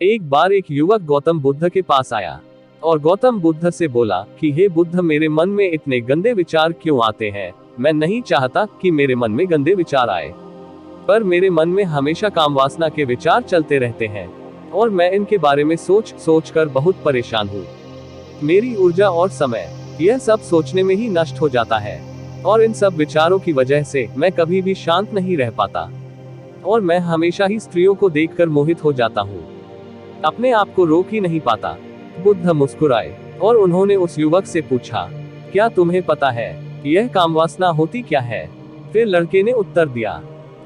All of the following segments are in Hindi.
एक बार एक युवक गौतम बुद्ध के पास आया और गौतम बुद्ध से बोला कि हे बुद्ध, मेरे मन में इतने गंदे विचार क्यों आते हैं। मैं नहीं चाहता कि मेरे मन में गंदे विचार आए, पर मेरे मन में हमेशा काम वासना के विचार चलते रहते हैं और मैं इनके बारे में सोच सोच कर बहुत परेशान हूँ। मेरी ऊर्जा और समय यह सब सोचने में ही नष्ट हो जाता है और इन सब विचारों की वजह से मैं कभी भी शांत नहीं रह पाता और मैं हमेशा ही स्त्रियों को देखकर मोहित हो जाता हूँ, अपने आप को रोक ही नहीं पाता। बुद्ध मुस्कुराए और उन्होंने उस युवक से पूछा, क्या तुम्हें पता है यह कामवासना होती क्या है? फिर लड़के ने उत्तर दिया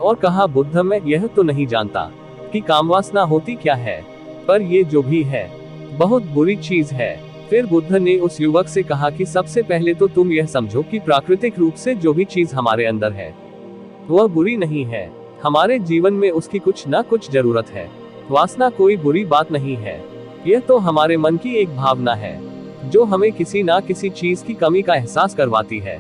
और कहा, बुद्ध, मैं यह तो नहीं जानता कि कामवासना होती क्या है, पर ये जो भी है बहुत बुरी चीज है। फिर बुद्ध ने उस युवक से कहा कि सबसे पहले तो तुम यह समझो कि प्राकृतिक रूप से जो भी चीज हमारे अंदर है वह बुरी नहीं है। हमारे जीवन में उसकी कुछ ना कुछ जरूरत है। वासना कोई बुरी बात नहीं है, यह तो हमारे मन की एक भावना है जो हमें किसी ना किसी चीज की कमी का एहसास करवाती है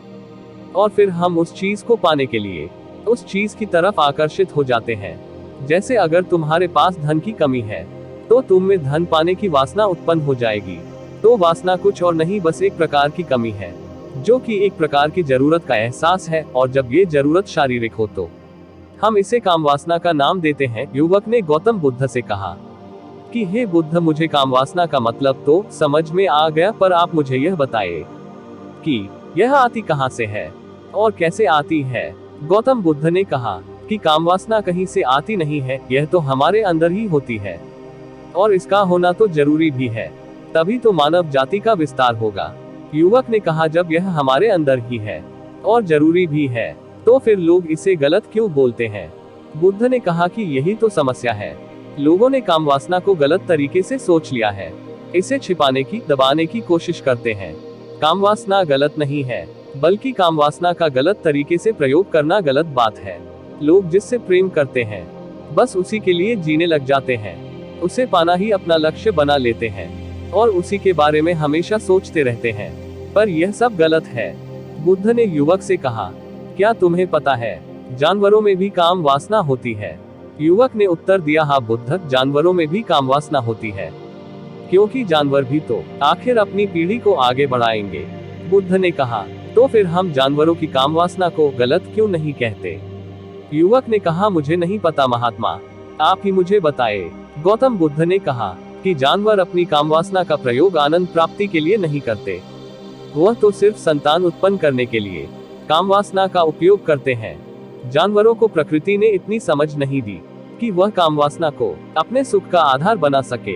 और फिर हम उस चीज को पाने के लिए उस चीज की तरफ आकर्षित हो जाते हैं। जैसे अगर तुम्हारे पास धन की कमी है तो तुम में धन पाने की वासना उत्पन्न हो जाएगी। तो वासना कुछ और नहीं, बस एक प्रकार की कमी है जो कि एक प्रकार की जरूरत का एहसास है, और जब ये जरूरत शारीरिक हो तो हम इसे कामवासना का नाम देते हैं। युवक ने गौतम बुद्ध से कहा कि हे बुद्ध, मुझे कामवासना का मतलब तो समझ में आ गया, पर आप मुझे यह बताइए कि यह आती कहां से है और कैसे आती है। गौतम बुद्ध ने कहा कि कामवासना कहीं से आती नहीं है, यह तो हमारे अंदर ही होती है और इसका होना तो जरूरी भी है, तभी तो मानव जाति का विस्तार होगा। युवक ने कहा, जब यह हमारे अंदर ही है और जरूरी भी है तो फिर लोग इसे गलत क्यों बोलते हैं? बुद्ध ने कहा कि यही तो समस्या है, लोगों ने कामवासना को गलत तरीके से सोच लिया है, इसे छिपाने की, दबाने की कोशिश करते हैं। कामवासना गलत नहीं है, बल्कि कामवासना का गलत तरीके से प्रयोग करना गलत बात है। लोग जिससे प्रेम करते हैं बस उसी के लिए जीने लग जाते हैं, उसे पाना ही अपना लक्ष्य बना लेते हैं और उसी के बारे में हमेशा सोचते रहते हैं, पर यह सब गलत है। बुद्ध ने युवक से कहा, क्या तुम्हें पता है जानवरों में भी काम वासना होती है? युवक ने उत्तर दिया, हाँ बुद्ध, जानवरों में भी काम वासना होती है, क्योंकि जानवर भी तो आखिर अपनी पीढ़ी को आगे बढ़ाएंगे। बुद्ध ने कहा, तो फिर हम जानवरों की काम वासना को गलत क्यों नहीं कहते? युवक ने कहा, मुझे नहीं पता महात्मा, आप ही मुझे बताए। गौतम बुद्ध ने कहा कि जानवर अपनी काम वासना का प्रयोग आनंद प्राप्ति के लिए नहीं करते, वह तो सिर्फ संतान उत्पन्न करने के लिए काम वासना का उपयोग करते हैं। जानवरों को प्रकृति ने इतनी समझ नहीं दी कि वह काम वासना को अपने सुख का आधार बना सके,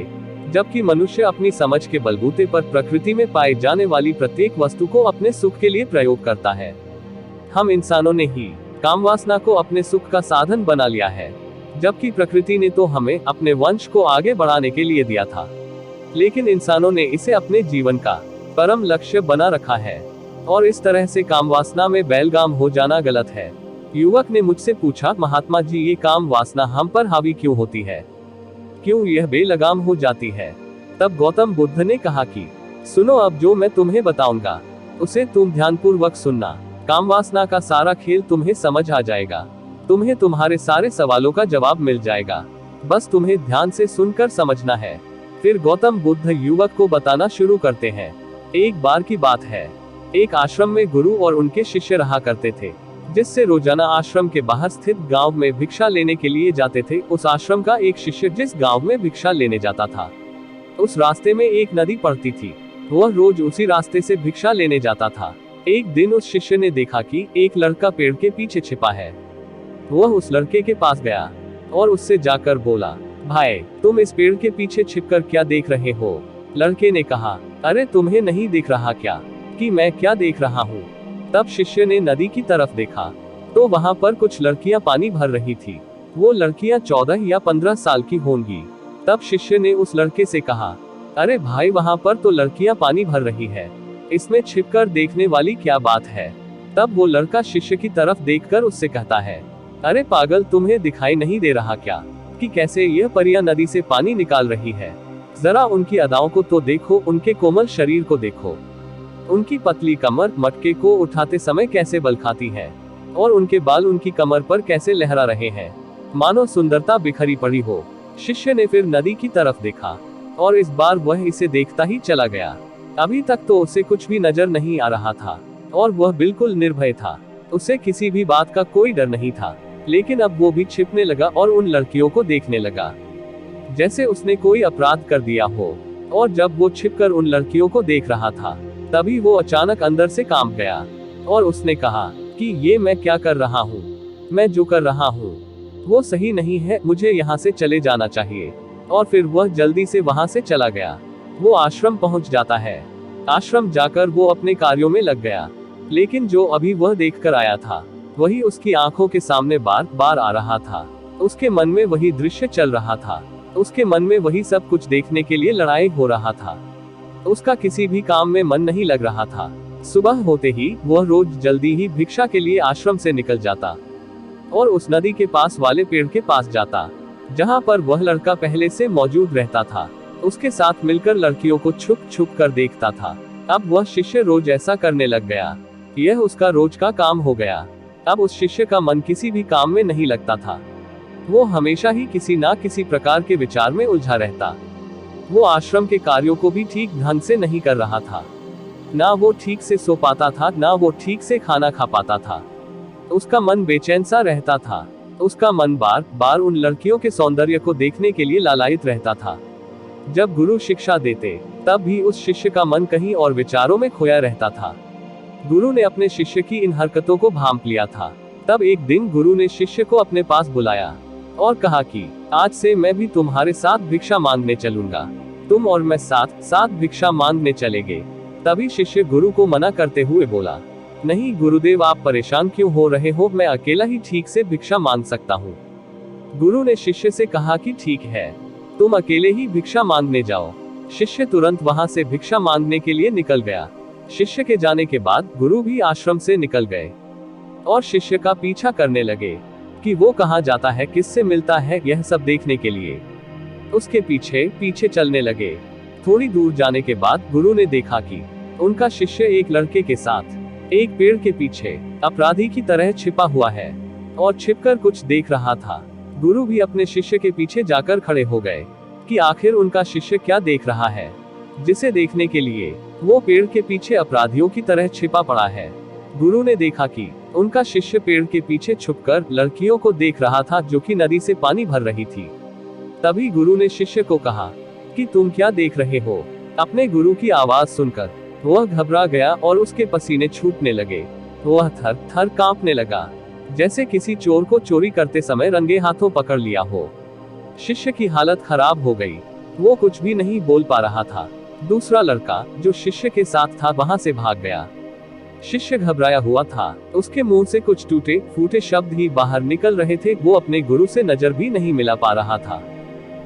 जबकि मनुष्य अपनी समझ के बलबूते पर प्रकृति में पाए जाने वाली प्रत्येक वस्तु को अपने सुख के लिए प्रयोग करता है। हम इंसानों ने ही काम वासना को अपने सुख का साधन बना लिया है, जबकि प्रकृति ने तो हमें अपने वंश को आगे बढ़ाने के लिए दिया था, लेकिन इंसानों ने इसे अपने जीवन का परम लक्ष्य बना रखा है और इस तरह से काम वासना में बेलगाम हो जाना गलत है। युवक ने मुझसे पूछा, महात्मा जी, ये काम वासना हम पर हावी क्यों होती है, क्यों यह बेलगाम हो जाती है? तब गौतम बुद्ध ने कहा कि सुनो, अब जो मैं तुम्हें बताऊंगा उसे तुम ध्यानपूर्वक सुनना। काम वासना का सारा खेल तुम्हें समझ आ जाएगा, तुम्हें तुम्हारे सारे सवालों का जवाब मिल जाएगा, बस तुम्हें ध्यान से सुनकर समझना है। फिर गौतम बुद्ध युवक को बताना शुरू करते हैं। एक बार की बात है, एक आश्रम में गुरु और उनके शिष्य रहा करते थे, जिससे रोजाना आश्रम के बाहर स्थित गांव में भिक्षा लेने के लिए जाते थे। उस आश्रम का एक शिष्य जिस गांव में भिक्षा लेने जाता था, उस रास्ते में एक नदी पड़ती थी। वह रोज उसी रास्ते से भिक्षा लेने जाता था। एक दिन उस शिष्य ने देखा कि एक लड़का पेड़ के पीछे छिपा है। वह उस लड़के के पास गया और उससे जाकर बोला, भाई, तुम इस पेड़ के पीछे छिपकर क्या देख रहे हो? लड़के ने कहा, अरे तुम्हें नहीं दिख रहा क्या कि मैं क्या देख रहा हूँ? तब शिष्य ने नदी की तरफ देखा तो वहां पर कुछ लड़कियां पानी भर रही थी। वो लड़कियां 14 या 15 साल की होंगी। तब शिष्य ने उस लड़के से कहा, अरे भाई, वहां पर तो लड़कियां पानी भर रही है, इसमें छिपकर देखने वाली क्या बात है? तब वो लड़का शिष्य की तरफ देखकर उससे कहता है, अरे पागल, तुम्हें दिखाई नहीं दे रहा क्या कि कैसे यह परियां नदी से पानी निकाल रही है? जरा उनकी अदाओं को तो देखो, उनके कोमल शरीर को देखो, उनकी पतली कमर मटके को उठाते समय कैसे बल खाती है और उनके बाल उनकी कमर पर कैसे लहरा रहे हैं, मानो सुंदरता बिखरी पड़ी हो। शिष्य ने फिर नदी की तरफ देखा और इस बार वह इसे देखता ही चला गया। अभी तक तो उसे कुछ भी नजर नहीं आ रहा था और वह बिल्कुल निर्भय था। उसे किसी भी बात का कोई डर नहीं था। लेकिन अब वो भी छिपने लगा और उन लड़कियों को देखने लगा जैसे उसने कोई अपराध कर दिया हो। और जब वो छिपकर उन लड़कियों को देख रहा था, तभी वो अचानक अंदर से कांप गया और उसने कहा कि ये मैं क्या कर रहा हूँ, मैं जो कर रहा हूँ वो सही नहीं है, मुझे यहाँ से चले जाना चाहिए। और फिर वह जल्दी से वहाँ से चला गया। वो आश्रम पहुँच जाता है। आश्रम जाकर वो अपने कार्यों में लग गया। लेकिन जो अभी वह देखकर आया था, वही उसकी आंखों के सामने बार बार आ रहा था। उसके मन में वही दृश्य चल रहा था। उसके मन में वही सब कुछ देखने के लिए लड़ाई हो रहा था। उसका किसी भी काम में मन नहीं लग रहा था। सुबह होते ही वह रोज जल्दी ही भिक्षा के लिए आश्रम से निकल जाता और उस नदी के पास वाले पेड़ के पास जाता, जहाँ पर वह लड़का पहले से मौजूद रहता था। उसके साथ मिलकर लड़कियों को छुप छुप कर देखता था। अब वह शिष्य रोज ऐसा करने लग गया। यह उसका रोज का काम हो गया। अब उस शिष्य का मन किसी भी काम में नहीं लगता था। वो हमेशा ही किसी ना किसी प्रकार के विचार में उलझा रहता। वो आश्रम के कार्यों को भी ठीक ढंग से नहीं कर रहा था। ना वो ठीक से सो पाता था, ना वो ठीक से खाना खा पाता था। उसका मन बेचैन सा रहता था। उसका मन बार बार उन लड़कियों के सौंदर्य को देखने के लिए लालायित रहता था। जब गुरु शिक्षा देते, तब भी उस शिष्य का मन कहीं और विचारों में खोया रहता था। गुरु ने अपने शिष्य की इन हरकतों को भांप लिया था। तब एक दिन गुरु ने शिष्य को अपने पास बुलाया और कहा कि आज से मैं भी तुम्हारे साथ भिक्षा मांगने चलूंगा। तुम और मैं साथ साथ भिक्षा मांगने चलेंगे। तभी शिष्य गुरु को मना करते हुए बोला, नहीं गुरुदेव, आप परेशान क्यों हो रहे हो, मैं अकेला ही ठीक से भिक्षा मांग सकता हूँ। गुरु ने शिष्य से कहा कि ठीक है, तुम अकेले ही भिक्षा मांगने जाओ। शिष्य तुरंत वहां से भिक्षा मांगने के लिए निकल गया। शिष्य के जाने के बाद गुरु भी आश्रम से निकल गए और शिष्य का पीछा करने लगे कि वो कहाँ जाता है, किससे मिलता है, यह सब देखने के लिए उसके पीछे पीछे चलने लगे। थोड़ी दूर जाने के बाद गुरु ने देखा कि उनका शिष्य एक लड़के के साथ एक पेड़ के पीछे अपराधी की तरह छिपा हुआ है और छिपकर कुछ देख रहा था। गुरु भी अपने शिष्य के पीछे जाकर खड़े हो गए कि आखिर उनका शिष्य क्या देख रहा है, जिसे देखने के लिए वो पेड़ के पीछे अपराधियों की तरह छिपा पड़ा है। गुरु ने देखा कि उनका शिष्य पेड़ के पीछे छुपकर लड़कियों को देख रहा था, जो कि नदी से पानी भर रही थी। तभी गुरु ने शिष्य को कहा कि तुम क्या देख रहे हो। अपने गुरु की आवाज सुनकर वह घबरा गया और उसके पसीने छूटने लगे। वह थर थर कांपने लगा, जैसे किसी चोर को चोरी करते समय रंगे हाथों पकड़ लिया हो। शिष्य की हालत खराब हो गई। वो कुछ भी नहीं बोल पा रहा था। दूसरा लड़का जो शिष्य के साथ था वहां से भाग गया। शिष्य घबराया हुआ था। उसके मुंह से कुछ टूटे फूटे शब्द ही बाहर निकल रहे थे। वो अपने गुरु से नजर भी नहीं मिला पा रहा था।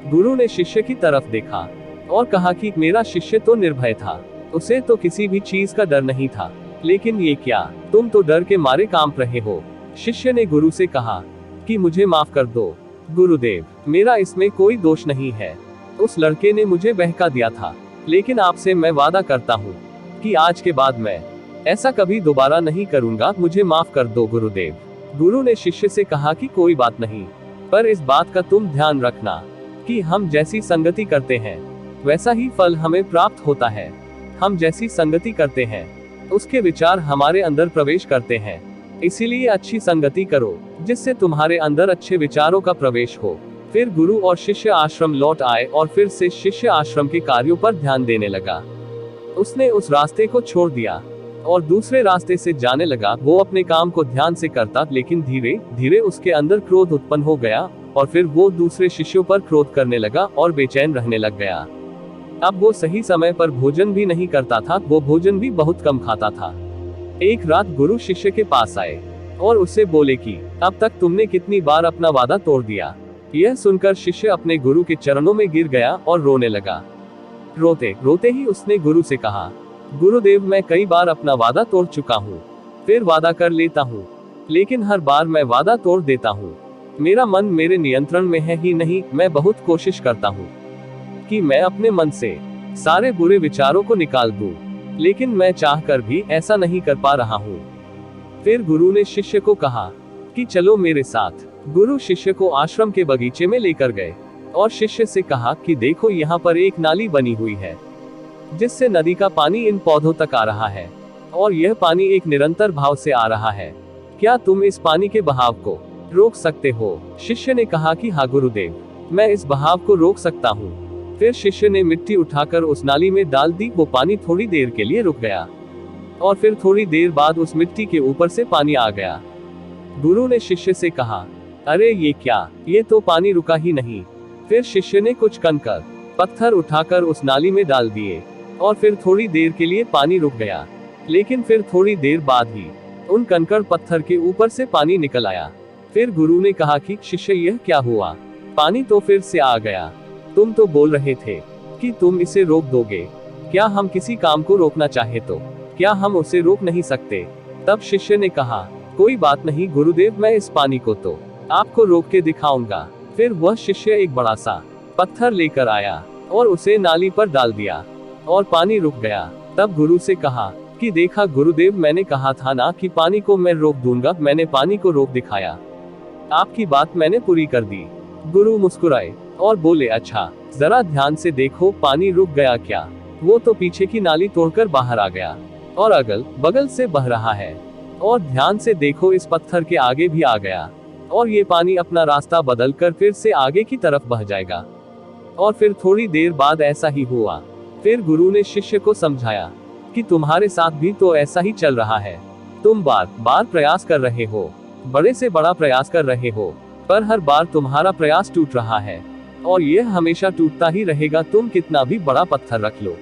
गुरु ने शिष्य की तरफ देखा और कहा कि मेरा शिष्य तो निर्भय था, उसे तो किसी भी चीज का डर नहीं था, लेकिन ये क्या, तुम तो डर के मारे कांप रहे हो। शिष्य ने गुरु से कहा कि मुझे माफ कर दो गुरुदेव, मेरा इसमें कोई दोष नहीं है। उस लड़के ने मुझे बहका दिया था, लेकिन आपसे मैं वादा करता हूँ कि आज के बाद मैं ऐसा कभी दोबारा नहीं करूँगा। मुझे माफ कर दो गुरुदेव। गुरु ने शिष्य से कहा कि कोई बात नहीं, पर इस बात का तुम ध्यान रखना कि हम जैसी संगति करते हैं वैसा ही फल हमें प्राप्त होता है। हम जैसी संगति करते हैं उसके विचार हमारे अंदर प्रवेश करते हैं। इसीलिए अच्छी संगति करो जिससे तुम्हारे अंदर अच्छे विचारों का प्रवेश हो। फिर गुरु और शिष्य आश्रम लौट आए और फिर से शिष्य आश्रम के कार्यों पर ध्यान देने लगा। उसने उस रास्ते को छोड़ दिया और दूसरे रास्ते से जाने लगा। वो अपने काम को ध्यान से करता, लेकिन धीरे धीरे उसके अंदर क्रोध उत्पन्न हो गया और फिर वो दूसरे शिष्यों पर क्रोध करने लगा और बेचैन रहने लग गया। अब वो सही समय पर भोजन भी नहीं करता था। वो भोजन भी बहुत कम खाता था। एक रात गुरु शिष्य के पास आए और उससे बोले कि अब तक तुमने कितनी बार अपना वादा तोड़ दिया। यह सुनकर शिष्य अपने गुरु के चरणों में गिर गया और रोने लगा। रोते रोते ही उसने गुरु से कहा, गुरुदेव, मैं कई बार अपना वादा तोड़ चुका हूँ, फिर वादा कर लेता हूँ, लेकिन हर बार मैं वादा तोड़ देता हूँ। मेरा मन मेरे नियंत्रण में है ही नहीं। मैं बहुत कोशिश करता हूँ कि मैं अपने मन से सारे बुरे विचारों को निकाल दूं, लेकिन मैं चाहकर भी ऐसा नहीं कर पा रहा हूँ। फिर गुरु ने शिष्य को कहा कि चलो मेरे साथ। गुरु शिष्य को आश्रम के बगीचे में लेकर गए और शिष्य से कहा कि देखो यहाँ पर एक नाली बनी हुई है जिससे नदी का पानी इन पौधों तक आ रहा है, और यह पानी एक निरंतर भाव से आ रहा है। क्या तुम इस पानी के बहाव को रोक सकते हो? शिष्य ने कहा कि हाँ गुरुदेव, मैं इस बहाव को रोक सकता हूँ। फिर शिष्य ने मिट्टी उठाकर उस नाली में डाल दी। वो पानी थोड़ी देर के लिए रुक गया और फिर थोड़ी देर बाद उस मिट्टी के ऊपर से पानी आ गया। गुरु ने शिष्य से कहा, अरे ये क्या, ये तो पानी रुका ही नहीं। फिर शिष्य ने कुछ कंकर पत्थर उठाकर उस नाली में डाल दिए और फिर थोड़ी देर के लिए पानी रुक गया, लेकिन फिर थोड़ी देर बाद ही उन कंकड़ पत्थर के ऊपर से पानी निकल आया। फिर गुरु ने कहा कि शिष्य यह क्या हुआ, पानी तो फिर से आ गया। तुम तो बोल रहे थे कि तुम इसे रोक दोगे। क्या हम किसी काम को रोकना चाहे तो क्या हम उसे रोक नहीं सकते? तब शिष्य ने कहा, कोई बात नहीं गुरुदेव, मैं इस पानी को तो आपको रोक के दिखाऊंगा। फिर वह शिष्य एक बड़ा सा पत्थर लेकर आया और उसे नाली पर डाल दिया और पानी रुक गया। तब गुरु से कहा कि देखा गुरुदेव, मैंने कहा था ना कि पानी को मैं रोक दूंगा। मैंने पानी को रोक दिखाया, आपकी बात मैंने पूरी कर दी। गुरु मुस्कुराए और बोले, अच्छा जरा ध्यान से देखो, पानी रुक गया क्या? वो तो पीछे की नाली तोड़कर बाहर आ गया और अगल बगल से बह रहा है। और ध्यान से देखो, इस पत्थर के आगे भी आ गया और ये पानी अपना रास्ता बदलकर फिर से आगे की तरफ बह जाएगा। और फिर थोड़ी देर बाद ऐसा ही हुआ। फिर गुरु ने शिष्य को समझाया कि तुम्हारे साथ भी तो ऐसा ही चल रहा है। तुम बार बार प्रयास कर रहे हो, बड़े से बड़ा प्रयास कर रहे हो, पर हर बार तुम्हारा प्रयास टूट रहा है और यह हमेशा टूटता ही रहेगा। तुम कितना भी बड़ा पत्थर रख लो,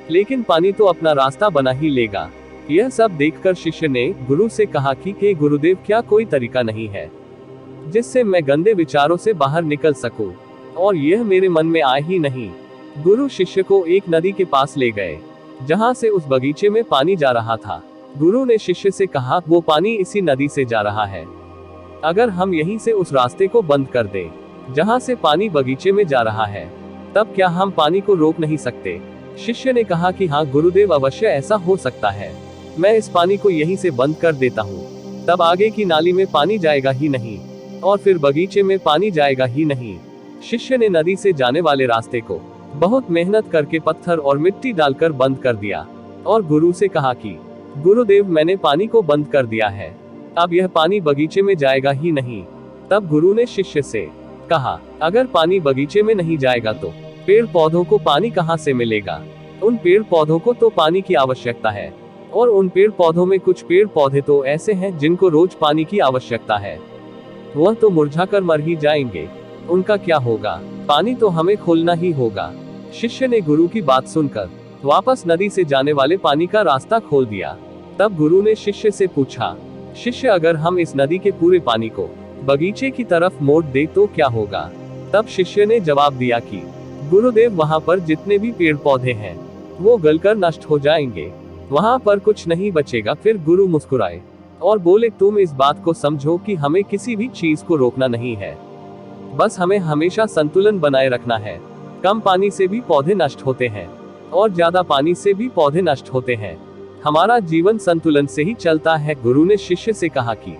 लेकिन पानी तो अपना रास्ता बना ही लेगा। यह सब देखकर शिष्य ने गुरु से कहा कि हे गुरुदेव, क्या कोई तरीका नहीं है जिससे मैं गंदे विचारों से बाहर निकल सकूं और यह मेरे मन में आए ही नहीं। गुरु शिष्य को एक नदी के पास ले गए जहां से उस बगीचे में पानी जा रहा था। गुरु ने शिष्य से कहा, वो पानी इसी नदी से जा रहा है। अगर हम यहीं से उस रास्ते को बंद कर दें जहां से पानी बगीचे में जा रहा है, तब क्या हम पानी को रोक नहीं सकते? शिष्य ने कहा कि हाँ गुरुदेव, अवश्य ऐसा हो सकता है। मैं इस पानी को यहीं से बंद कर देता हूँ, तब आगे की नाली में पानी जाएगा ही नहीं और फिर बगीचे में पानी जाएगा ही नहीं। शिष्य ने नदी से जाने वाले रास्ते को बहुत मेहनत करके पत्थर और मिट्टी डालकर बंद कर दिया और गुरु से कहा कि गुरुदेव, मैंने पानी को बंद कर दिया है, अब यह पानी बगीचे में जाएगा ही नहीं। तब गुरु ने शिष्य से कहा, अगर पानी बगीचे में नहीं जाएगा तो पेड़ पौधों को पानी कहाँ से मिलेगा? उन पेड़ पौधों को तो पानी की आवश्यकता है और उन पेड़ पौधों में कुछ पेड़ पौधे तो ऐसे हैं जिनको रोज पानी की आवश्यकता है। वह तो मुरझाकर मर ही जाएंगे, उनका क्या होगा? पानी तो हमें खोलना ही होगा। शिष्य ने गुरु की बात सुनकर वापस नदी से जाने वाले पानी का रास्ता खोल दिया। तब गुरु ने शिष्य से पूछा, शिष्य, अगर हम इस नदी के पूरे पानी को बगीचे की तरफ मोड़ दे तो क्या होगा? तब शिष्य ने जवाब दिया कि गुरुदेव, वहां पर जितने भी पेड़ पौधे हैं वो गलकर नष्ट हो जाएंगे, वहां पर कुछ नहीं बचेगा। फिर गुरु मुस्कुराए और बोले, तुम इस बात को समझो कि हमें किसी भी चीज को रोकना नहीं है, बस हमें हमेशा संतुलन बनाए रखना है। कम पानी से भी पौधे नष्ट होते हैं और ज्यादा पानी से भी पौधे नष्ट होते हैं। हमारा जीवन संतुलन से ही चलता है। गुरु ने शिष्य से कहा कि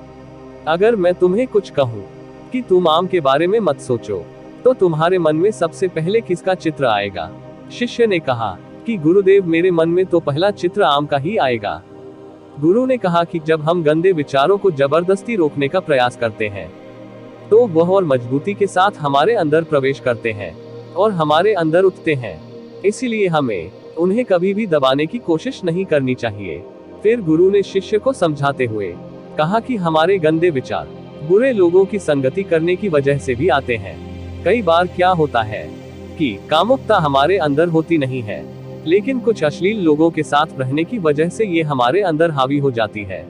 अगर मैं तुम्हें कुछ कहूँ कि तुम आम के बारे में मत सोचो, तो तुम्हारे मन में सबसे पहले किसका चित्र आएगा? शिष्य ने कहा कि गुरुदेव, मेरे मन में तो पहला चित्र आम का ही आएगा। गुरु ने कहा कि जब हम गंदे विचारों को जबरदस्ती रोकने का प्रयास करते हैं तो वह और मजबूती के साथ हमारे अंदर प्रवेश करते हैं और हमारे अंदर उठते हैं। इसीलिए हमें उन्हें कभी भी दबाने की कोशिश नहीं करनी चाहिए। फिर गुरु ने शिष्य को समझाते हुए कहा कि हमारे गंदे विचार बुरे लोगों की संगति करने की वजह से भी आते हैं। कई बार क्या होता है कि कामुकता हमारे अंदर होती नहीं है, लेकिन कुछ अश्लील लोगों के साथ रहने की वजह से ये हमारे अंदर हावी हो जाती है।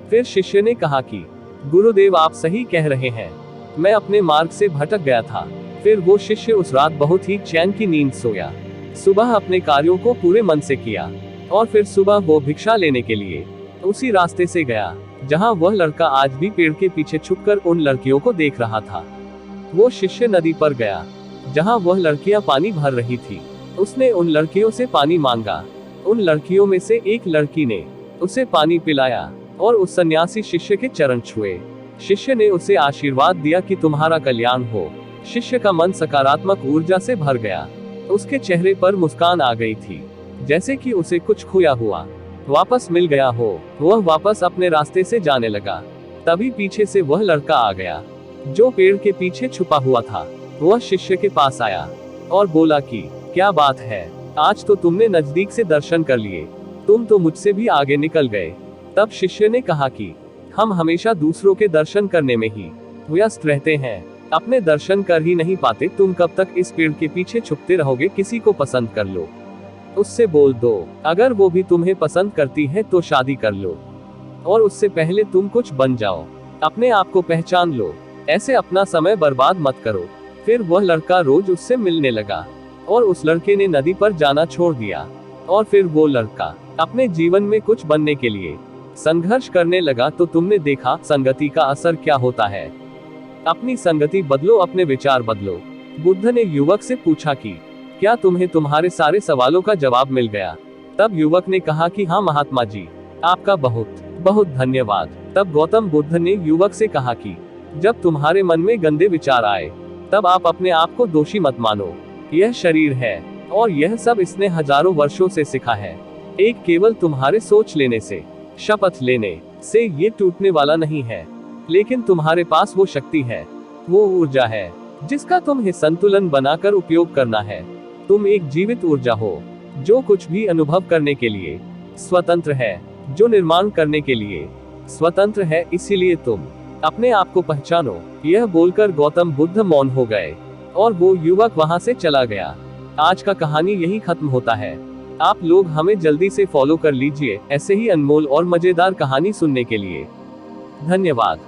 फिर शिष्य ने कहा कि गुरुदेव, आप सही कह रहे हैं, मैं अपने मार्ग से भटक गया था। फिर वो शिष्य उस रात बहुत ही चैन की नींद सोया। सुबह अपने कार्यों को पूरे मन से किया और फिर सुबह वो भिक्षा लेने के लिए उसी रास्ते से गया जहां वह लड़का आज भी पेड़ के पीछे छुपकर उन लड़कियों को देख रहा था। वो शिष्य नदी पर गया जहां वह लड़कियां पानी भर रही थी। उसने उन लड़कियों से पानी मांगा। उन लड़कियों में से एक लड़की ने उसे पानी पिलाया और उस सन्यासी शिष्य के चरण छुए। शिष्य ने उसे आशीर्वाद दिया कि तुम्हारा कल्याण हो। शिष्य का मन सकारात्मक ऊर्जा से भर गया। उसके चेहरे पर मुस्कान आ गई थी, जैसे कि उसे कुछ खोया हुआ वापस मिल गया हो। वह वापस अपने रास्ते से जाने लगा। तभी पीछे से वह लड़का आ गया, जो पेड़ के पीछे छुपा हुआ था। वह शिष्य के पास आया और बोला कि क्या बात है, आज तो तुमने नजदीक से दर्शन कर लिए, तुम तो मुझसे भी आगे निकल गए। तब शिष्य ने कहा कि हम हमेशा दूसरों के दर्शन करने में ही व्यस्त रहते हैं, अपने दर्शन कर ही नहीं पाते। तुम कब तक इस पेड़ के पीछे छुपते रहोगे? किसी को पसंद कर लो, उससे बोल दो, अगर वो भी तुम्हें पसंद करती है तो शादी कर लो, और उससे पहले तुम कुछ बन जाओ, अपने आप को पहचान लो। ऐसे अपना समय बर्बाद मत करो। फिर वह लड़का रोज उससे मिलने लगा और उस लड़के ने नदी पर जाना छोड़ दिया। और फिर वो लड़का अपने जीवन में कुछ बनने के लिए संघर्ष करने लगा। तो तुमने देखा संगति का असर क्या होता है। अपनी संगति बदलो, अपने विचार बदलो। बुद्ध ने युवक से पूछा कि क्या तुम्हें तुम्हारे सारे सवालों का जवाब मिल गया? तब युवक ने कहा कि हाँ महात्मा जी, आपका बहुत बहुत धन्यवाद। तब गौतम बुद्ध ने युवक से कहा कि जब तुम्हारे मन में गंदे विचार आए, तब आप अपने आप को दोषी मत मानो। यह शरीर है और यह सब इसने हजारों वर्षों से सीखा है। एक केवल तुम्हारे सोच लेने से, शपथ लेने से ये टूटने वाला नहीं है। लेकिन तुम्हारे पास वो शक्ति है, वो ऊर्जा है जिसका तुम्हें संतुलन बनाकर उपयोग करना है। तुम एक जीवित ऊर्जा हो, जो कुछ भी अनुभव करने के लिए स्वतंत्र है, जो निर्माण करने के लिए स्वतंत्र है। इसीलिए तुम अपने आप को पहचानो। यह बोलकर गौतम बुद्ध मौन हो गए और वो युवक वहां से चला गया। आज का कहानी यही खत्म होता है। आप लोग हमें जल्दी से फॉलो कर लीजिए ऐसे ही अनमोल और मजेदार कहानी सुनने के लिए। धन्यवाद।